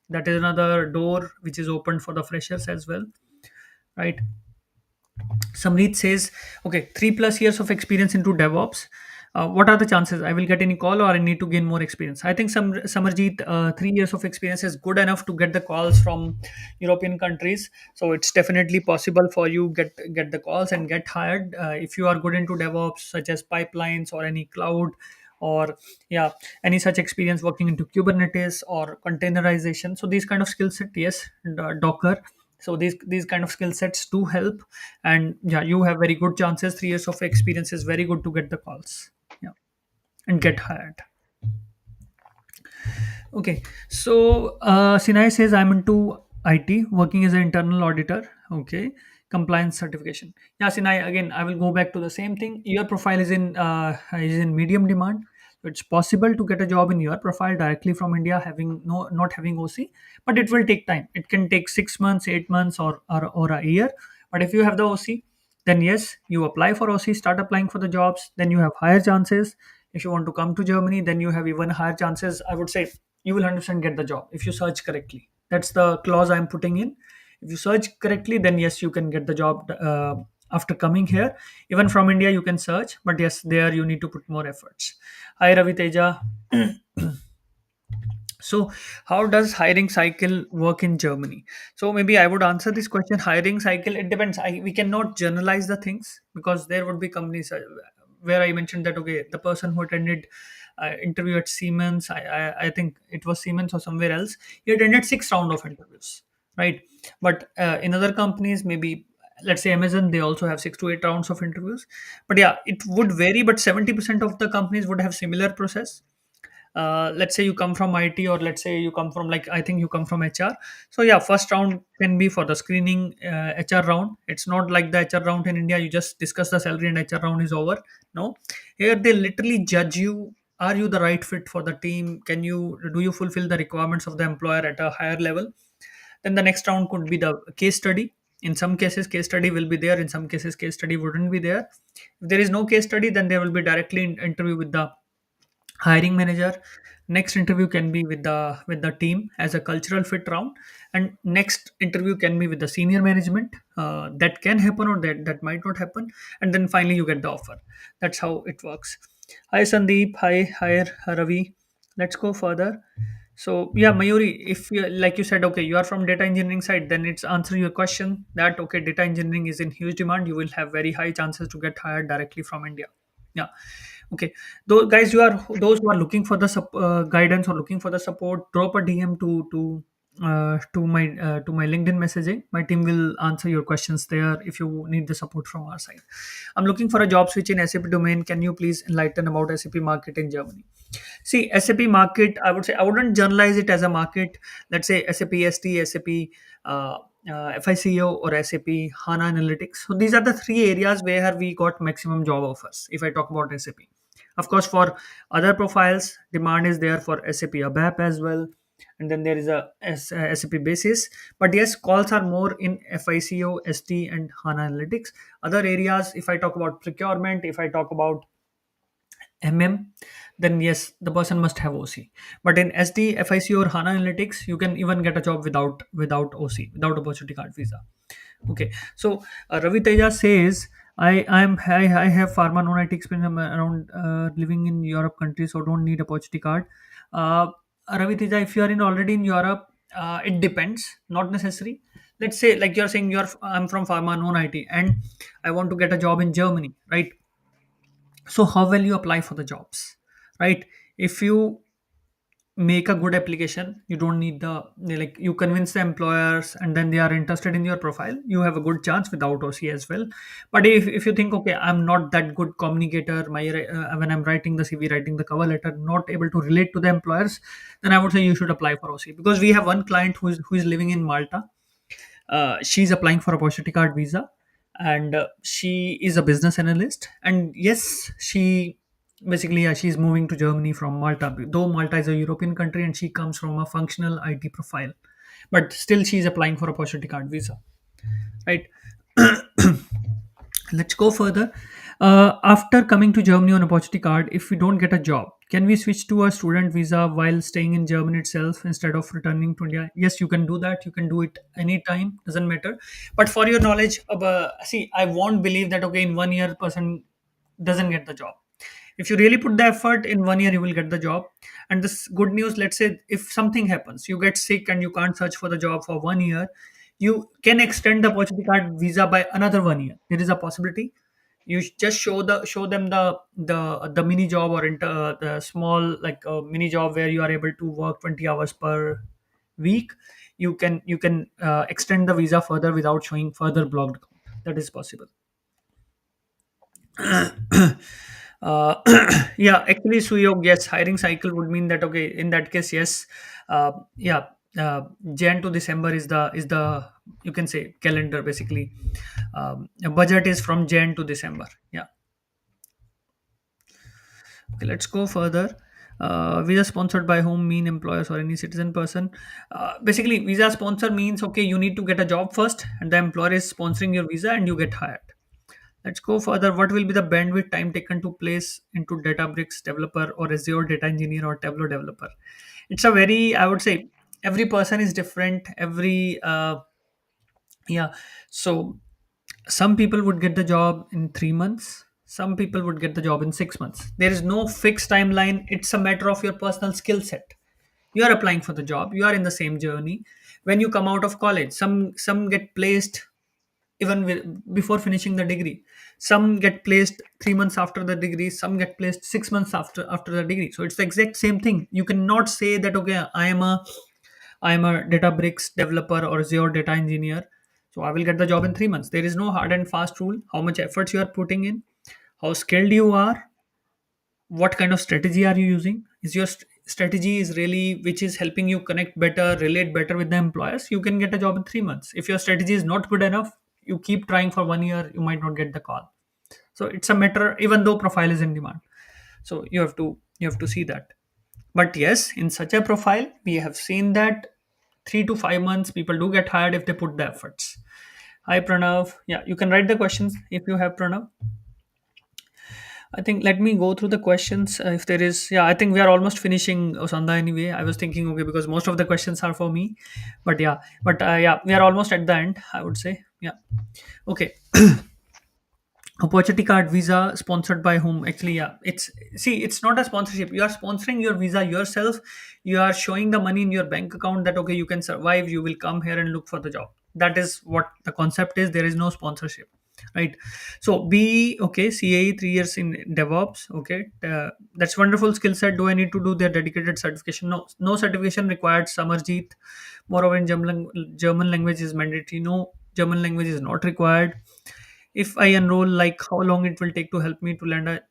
That is another door which is open for the freshers as well, right? Samrit says, okay, 3+ years of experience into DevOps. What are the chances I will get any call, or I need to gain more experience? I think Samarjeet, 3 years of experience is good enough to get the calls from European countries. So it's definitely possible for you get the calls and get hired if you are good into DevOps, such as pipelines or any cloud, or yeah, any such experience working into Kubernetes or containerization. So these kind of skill set, yes, Docker. So these kind of skill sets do help. And yeah, you have very good chances. 3 years of experience is very good to get the calls, yeah, and get hired. Okay, so Sinai says, I'm into IT, working as an internal auditor. Okay, compliance certification. Yeah, Sinai, again, I will go back to the same thing. Your profile is in medium demand. It's possible to get a job in your profile directly from India, having no not having OC, but it will take time. It can take 6 months, 8 months, or a year. But if you have the OC, then yes, you apply for OC, start applying for the jobs, then you have higher chances. If you want to come to Germany, then you have even higher chances. I would say you will 100% get the job if you search correctly. That's the clause I'm putting in. If you search correctly, then yes, you can get the job after coming here. Even from India, you can search, but yes, there you need to put more efforts. Hi, Ravi Teja. So, how does hiring cycle work in Germany? So, maybe I would answer this question. Hiring cycle, it depends. We cannot generalize the things because there would be companies where I mentioned that, okay, the person who attended interview at Siemens, I think it was Siemens or somewhere else, he attended 6 round of interviews, right? But in other companies, maybe let's say Amazon, they also have 6 to 8 rounds of interviews. But yeah, it would vary. But 70% of the companies would have similar process. Let's say you come from IT, or let's say you come from, like, I think you come from HR. So yeah, first round can be for the screening HR round. It's not like the HR round in India, you just discuss the salary and HR round is over. No, here they literally judge you. Are you the right fit for the team? Do you fulfill the requirements of the employer at a higher level? Then the next round could be the case study. In some cases case study will be there, in some cases case study wouldn't be there. If there is no case study, then there will be directly interview with the hiring manager. Next interview can be with the team as a cultural fit round, and next interview can be with the senior management. That can happen, or that might not happen. And then finally you get the offer. That's how it works. Hi Sandeep. Hi Ravi. Let's go further. So yeah, Mayuri, if you, like you said, okay, you are from data engineering side, then it's answer your question that okay, data engineering is in huge demand. You will have very high chances to get hired directly from India. Yeah. Okay, those guys, those who are looking for the guidance or looking for the support, drop a DM to my LinkedIn messaging. My team will answer your questions there if you need the support from our side. I'm looking for a job switch in SAP domain. Can you please enlighten about SAP market in Germany? See, SAP market, I would say I wouldn't generalize it as a market. Let's say SAP ST, SAP FICO, or SAP HANA Analytics. So these are the three areas where we got maximum job offers. If I talk about SAP, of course, for other profiles, demand is there for SAP ABAP as well, and then there is SAP basis. But yes, calls are more in FICO, ST, and HANA Analytics. Other areas, if I talk about procurement, if I talk about then yes, the person must have OC. But in SD, FIC, or HANA Analytics, you can even get a job without OC, without opportunity card visa. Okay, so Ravi Teja says, I have pharma non IT experience. I'm around living in Europe countries, so don't need opportunity card. Uh, Ravi Teja, if you are in already in Europe, it depends, not necessary. Let's say, like you're saying, I'm from pharma non IT, and I want to get a job in Germany, right? So how will you apply for the jobs, right? If you make a good application, you don't need like, you convince the employers and then they are interested in your profile, you have a good chance without OC as well. But if you think, okay, I'm not that good communicator, when I'm writing the CV, writing the cover letter, not able to relate to the employers, then I would say you should apply for OC. Because we have one client who is living in Malta. She's applying for a opportunity card visa, and she is a business analyst. And yes, she basically, yeah, she's moving to Germany from Malta, though Malta is a European country and she comes from a functional IT profile. But still, she's applying for a opportunity card visa, right? Let's go further. After coming to Germany on opportunity card, if we don't get a job, can we switch to a student visa while staying in Germany itself instead of returning to India? Yes, you can do that. You can do it anytime. Doesn't matter. But for your knowledge, see, I won't believe that okay, in 1 year, person doesn't get the job. If you really put the effort, in 1 year you will get the job. And this good news. Let's say if something happens, you get sick and you can't search for the job for 1 year, you can extend the opportunity card visa by another 1 year. There is a possibility. You just show them the mini job, or the small, like mini job where you are able to work 20 hours per week. You can extend the visa further without showing further blocked account. That is possible. uh, yeah, actually, Suyog, yes, hiring cycle would mean that okay, in that case, yes, yeah, Jan to December is the you can say calendar basically. Budget is from Jan to December. Yeah. Okay, let's go further. Visa sponsored by whom mean employers or any citizen person. Basically, visa sponsor means okay, you need to get a job first, and the employer is sponsoring your visa, and you get hired. Let's go further. What will be the bandwidth time taken to place into Databricks developer or Azure data engineer or Tableau developer? It's a very, I would say, every person is different. Yeah. So some people would get the job in 3 months. Some people would get the job in 6 months. There is no fixed timeline. It's a matter of your personal skill set. You are applying for the job. You are in the same journey. When you come out of college, some get placed before finishing the degree. Some get placed 3 months after the degree. Some get placed 6 months after the degree. So it's the exact same thing. You cannot say that okay, I am a Databricks developer or Azure data engineer, so I will get the job in 3 months. There is no hard and fast rule. How much efforts you are putting in, how skilled you are, what kind of strategy are you using? Is your strategy is really which is helping you connect better, relate better with the employers? You can get a job in 3 months. If your strategy is not good enough, you keep trying for 1 year, you might not get the call. So it's a matter, even though profile is in demand. So you have to see that. But yes, in such a profile, we have seen that 3 to 5 months people do get hired if they put the efforts. Hi Pranav. Yeah, you can write the questions if you have, Pranav. I think let me go through the questions. If there is, yeah, I think we are almost finishing Osanda anyway. I was thinking, okay, because most of the questions are for me, but yeah, we are almost at the end, I would say. Yeah, okay. Opportunity card visa sponsored by whom? Actually, yeah, it's not a sponsorship. You are sponsoring your visa yourself. You are showing the money in your bank account that okay, you can survive. You will come here and look for the job. That is what the concept is. There is no sponsorship, right? So be okay. CAE 3 years in DevOps. Okay, that's wonderful skill set. Do I need to do their dedicated certification? No, no certification required. Samarjeet. Moreover, in German language is mandatory. No, German language is not required. If I enroll, like how long it will take to help me to land a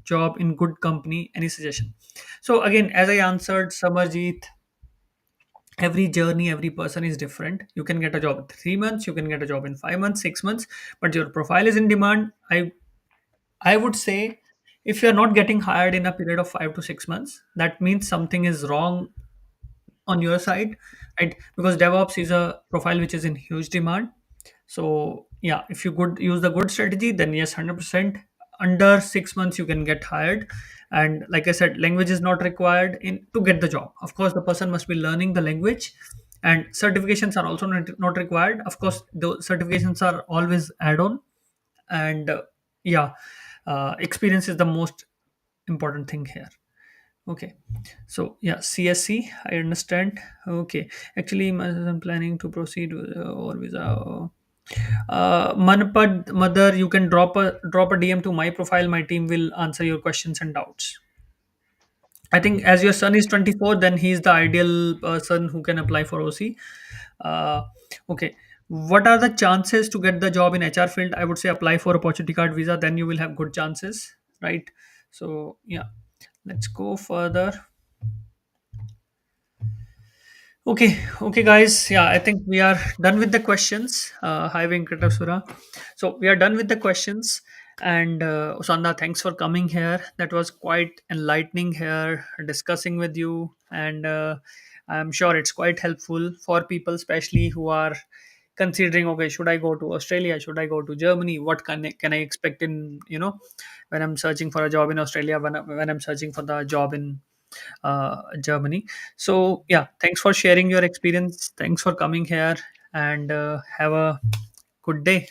job in good company? Any suggestion? So again, as I answered Samarjeet, every journey, every person is different. You can get a job in 3 months, you can get a job in 5 months, 6 months, but your profile is in demand. I would say if you're not getting hired in a period of 5 to 6 months, that means something is wrong on your side, right? Because DevOps is a profile which is in huge demand. So yeah, if you could use the good strategy, then yes, 100%. Under 6 months, you can get hired. And like I said, language is not required in to get the job. Of course, the person must be learning the language, and certifications are also not required. Of course, the certifications are always add-on, and yeah, experience is the most important thing here. Okay, so yeah, CSC, I understand. Okay, actually, I'm planning to proceed with or visa. Manpad mother, you can drop a DM to my profile. My team will answer your questions and doubts. I think as your son is 24, then he's the ideal person who can apply for OC. Uh, okay. What are the chances to get the job in HR field? I would say apply for opportunity card visa, then you will have good chances, right? So yeah, let's go further. Okay, guys. Yeah, I think we are done with the questions. Hi, Venkatasura. So we are done with the questions. And Usanda, thanks for coming here. That was quite enlightening here, discussing with you. And I'm sure it's quite helpful for people, especially who are considering, okay, should I go to Australia? Should I go to Germany? What can I expect in, when I'm searching for a job in Australia, when I'm searching for the job in Germany. So, yeah, thanks for sharing your experience. Thanks for coming here and have a good day.